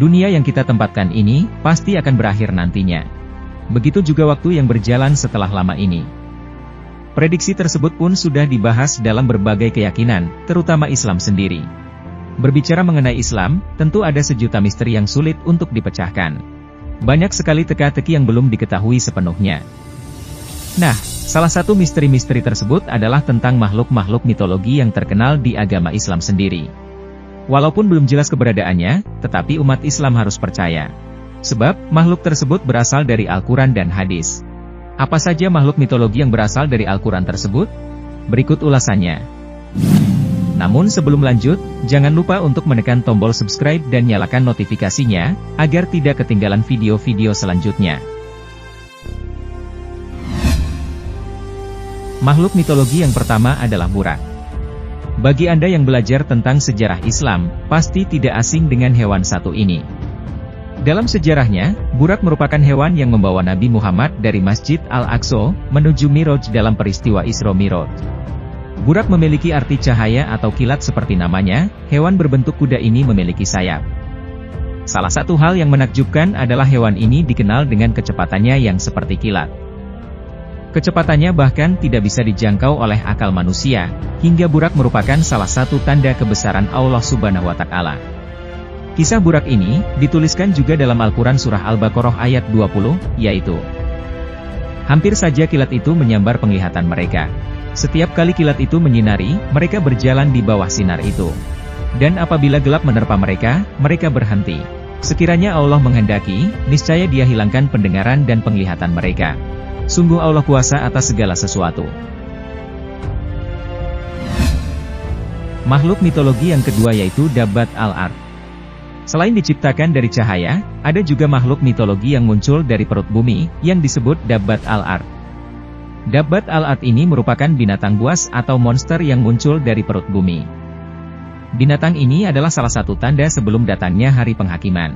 Dunia yang kita tempatkan ini, pasti akan berakhir nantinya. Begitu juga waktu yang berjalan setelah lama ini. Prediksi tersebut pun sudah dibahas dalam berbagai keyakinan, terutama Islam sendiri. Berbicara mengenai Islam, tentu ada sejuta misteri yang sulit untuk dipecahkan. Banyak sekali teka-teki yang belum diketahui sepenuhnya. Nah, salah satu misteri-misteri tersebut adalah tentang makhluk-makhluk mitologi yang terkenal di agama Islam sendiri. Walaupun belum jelas keberadaannya, tetapi umat Islam harus percaya. Sebab, makhluk tersebut berasal dari Al-Quran dan hadis. Apa saja makhluk mitologi yang berasal dari Al-Quran tersebut? Berikut ulasannya. Namun sebelum lanjut, jangan lupa untuk menekan tombol subscribe dan nyalakan notifikasinya, agar tidak ketinggalan video-video selanjutnya. Makhluk mitologi yang pertama adalah burak. Bagi Anda yang belajar tentang sejarah Islam, pasti tidak asing dengan hewan satu ini. Dalam sejarahnya, burak merupakan hewan yang membawa Nabi Muhammad dari Masjid Al-Aqsa menuju Miraj dalam peristiwa Isra Miraj. Burak memiliki arti cahaya atau kilat seperti namanya, hewan berbentuk kuda ini memiliki sayap. Salah satu hal yang menakjubkan adalah hewan ini dikenal dengan kecepatannya yang seperti kilat. Kecepatannya bahkan tidak bisa dijangkau oleh akal manusia, hingga burak merupakan salah satu tanda kebesaran Allah Subhanahu wa Ta'ala. Kisah burak ini dituliskan juga dalam Al-Quran Surah Al-Baqarah ayat 20, yaitu, hampir saja kilat itu menyambar penglihatan mereka. Setiap kali kilat itu menyinari, mereka berjalan di bawah sinar itu. Dan apabila gelap menerpa mereka, mereka berhenti. Sekiranya Allah menghendaki, niscaya Dia hilangkan pendengaran dan penglihatan mereka. Sungguh Allah kuasa atas segala sesuatu. Makhluk mitologi yang kedua yaitu Dabbat al-Ard. Selain diciptakan dari cahaya, ada juga makhluk mitologi yang muncul dari perut bumi, yang disebut Dabbat al-Ard. Dabbat al-Ard ini merupakan binatang buas atau monster yang muncul dari perut bumi. Binatang ini adalah salah satu tanda sebelum datangnya hari penghakiman.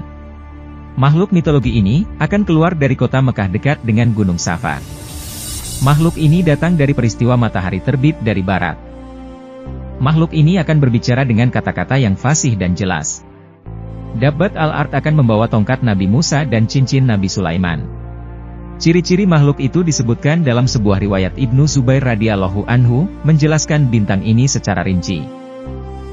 Makhluk mitologi ini akan keluar dari kota Mekah dekat dengan Gunung Safa. Makhluk ini datang dari peristiwa matahari terbit dari barat. Makhluk ini akan berbicara dengan kata-kata yang fasih dan jelas. Dabbat al-Ard akan membawa tongkat Nabi Musa dan cincin Nabi Sulaiman. Ciri-ciri makhluk itu disebutkan dalam sebuah riwayat Ibnu Zubair radhiyallahu anhu, menjelaskan bintang ini secara rinci.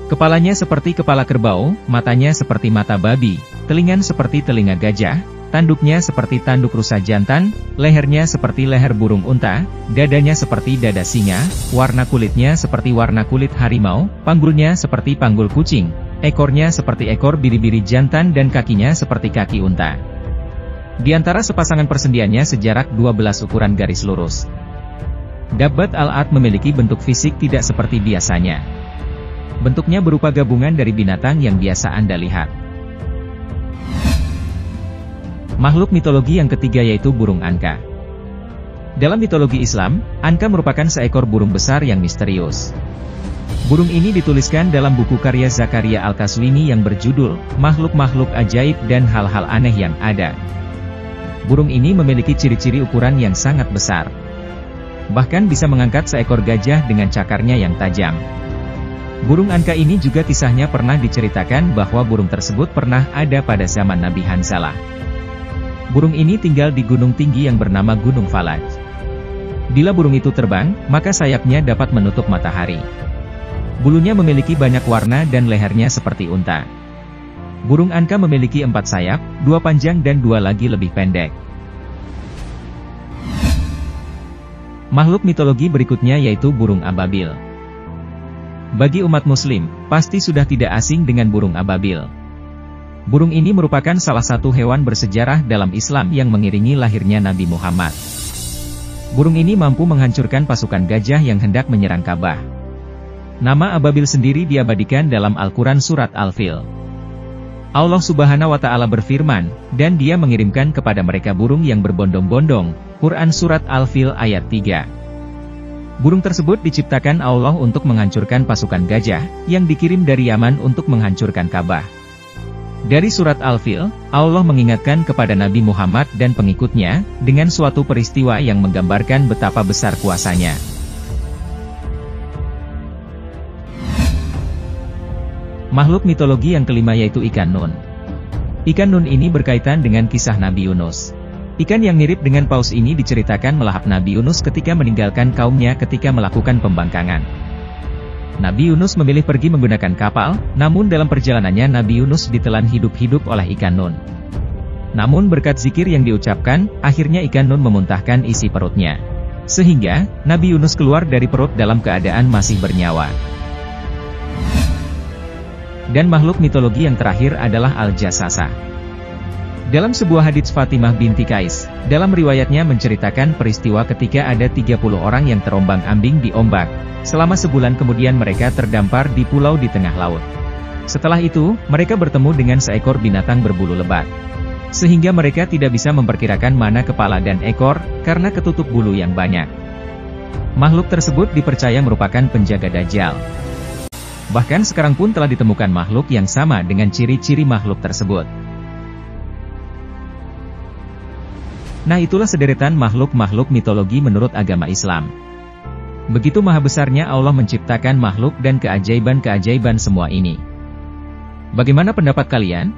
Kepalanya seperti kepala kerbau, matanya seperti mata babi, telingan seperti telinga gajah, tanduknya seperti tanduk rusa jantan, lehernya seperti leher burung unta, dadanya seperti dada singa, warna kulitnya seperti warna kulit harimau, panggulnya seperti panggul kucing, ekornya seperti ekor biri-biri jantan dan kakinya seperti kaki unta. Di antara sepasangan persendiannya sejarak 12 ukuran garis lurus. Dabbat al-Ard memiliki bentuk fisik tidak seperti biasanya. Bentuknya berupa gabungan dari binatang yang biasa Anda lihat. Makhluk mitologi yang ketiga yaitu burung angka. Dalam mitologi Islam, angka merupakan seekor burung besar yang misterius. Burung ini dituliskan dalam buku karya Zakaria Al-Kaswini yang berjudul, Makhluk-Makhluk Ajaib dan Hal-Hal Aneh yang Ada. Burung ini memiliki ciri-ciri ukuran yang sangat besar. Bahkan bisa mengangkat seekor gajah dengan cakarnya yang tajam. Burung angka ini juga kisahnya pernah diceritakan bahwa burung tersebut pernah ada pada zaman Nabi Hanzalah. Burung ini tinggal di gunung tinggi yang bernama Gunung Falaj. Bila burung itu terbang, maka sayapnya dapat menutup matahari. Bulunya memiliki banyak warna dan lehernya seperti unta. Burung angka memiliki 4 sayap, 2 panjang dan 2 lagi lebih pendek. Makhluk mitologi berikutnya yaitu burung ababil. Bagi umat muslim, pasti sudah tidak asing dengan burung ababil. Burung ini merupakan salah satu hewan bersejarah dalam Islam yang mengiringi lahirnya Nabi Muhammad. Burung ini mampu menghancurkan pasukan gajah yang hendak menyerang Ka'bah. Nama ababil sendiri diabadikan dalam Al-Quran Surat Al-Fil. Allah Subhanahu wa Ta'ala berfirman, dan Dia mengirimkan kepada mereka burung yang berbondong-bondong. Quran Surat Al-Fil ayat 3. Burung tersebut diciptakan Allah untuk menghancurkan pasukan gajah, yang dikirim dari Yaman untuk menghancurkan Ka'bah. Dari surat Al-Fil, Allah mengingatkan kepada Nabi Muhammad dan pengikutnya, dengan suatu peristiwa yang menggambarkan betapa besar kuasanya. Makhluk mitologi yang kelima yaitu ikan nun. Ikan nun ini berkaitan dengan kisah Nabi Yunus. Ikan yang mirip dengan paus ini diceritakan melahap Nabi Yunus ketika meninggalkan kaumnya ketika melakukan pembangkangan. Nabi Yunus memilih pergi menggunakan kapal, namun dalam perjalanannya Nabi Yunus ditelan hidup-hidup oleh ikan nun. Namun berkat zikir yang diucapkan, akhirnya ikan nun memuntahkan isi perutnya. Sehingga, Nabi Yunus keluar dari perut dalam keadaan masih bernyawa. Dan makhluk mitologi yang terakhir adalah Al-Jassasa. Dalam sebuah hadits Fatimah binti Qais, dalam riwayatnya menceritakan peristiwa ketika ada 30 orang yang terombang-ambing di ombak. Selama sebulan kemudian mereka terdampar di pulau di tengah laut. Setelah itu, mereka bertemu dengan seekor binatang berbulu lebat. Sehingga mereka tidak bisa memperkirakan mana kepala dan ekor, karena ketutup bulu yang banyak. Makhluk tersebut dipercaya merupakan penjaga Dajjal. Bahkan sekarang pun telah ditemukan makhluk yang sama dengan ciri-ciri makhluk tersebut. Nah, itulah sederetan makhluk-makhluk mitologi menurut agama Islam. Begitu maha besarnya Allah menciptakan makhluk dan keajaiban-keajaiban semua ini. Bagaimana pendapat kalian?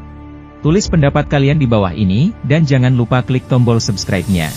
Tulis pendapat kalian di bawah ini, dan jangan lupa klik tombol subscribe-nya.